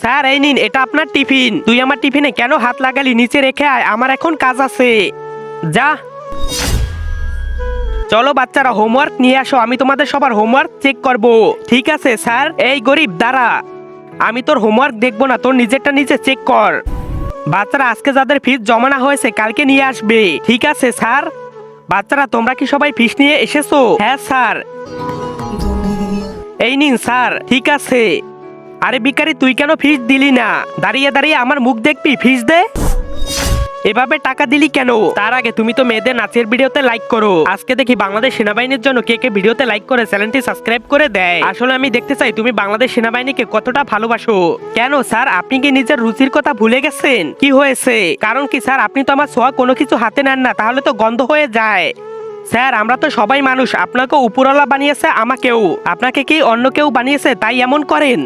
Sir এই নিন, এটা আপনার টিফিন। তুই আমার টিফিনে কেন হাত লাগালি? নিচে রেখে আয়, আমার এখন কাজ আছে। যা। চলো বাচ্চারা, হোমওয়ার্ক নিয়ে আসো, আমি তোমাদের সবার হোমওয়ার্ক চেক করব। ঠিক আছে স্যার। এই গরিব দাঁড়া, আমি তোর হোমওয়ার্ক দেখবো না, তোর নিজেরটা নিজে চেক কর। বাচ্চারা, আজকে যাদের ফিস জমা না হয়েছে কালকে নিয়ে আসবে। ঠিক আছে স্যার। বাচ্চারা, তোমরা কি সবাই ফিস নিয়ে এসেছো? হ্যাঁ স্যার। এই নিন স্যার। ঠিক আছে। আরে ভিখারি, তুই কেন ফিস দিলি না? দাঁড়িয়ে দাঁড়িয়ে আমার মুখ দেখবি? ফিস দে। এভাবে টাকা দিলি কেন? তার আগে তুমি তো মেয়েদের নাচের ভিডিওতে লাইক করো। আজকে দেখি বাংলাদেশ সেনাবাহিনীর জন্য কে কে ভিডিওতে লাইক করে চ্যানেলটি সাবস্ক্রাইব করে দেয়। আসলে আমি দেখতে চাই তুমি বাংলাদেশ সেনাবাহিনীকে কতটা ভালোবাসো। কেন স্যার, আপনি কি নিজের রুচির কথা ভুলে গেছেন? কি হয়েছে? কারণ কি স্যার, আপনি তো আমার ছোঁয়া কোনো কিছু হাতে নেন না, তাহলে তো গন্ধ হয়ে যায়। স্যার, আমরা তো সবাই মানুষ, আপনাকে উপরওয়ালা বানিয়েছে, আমাকেও। আপনাকে কি অন্য কেউ বানিয়েছে তাই এমন করেন?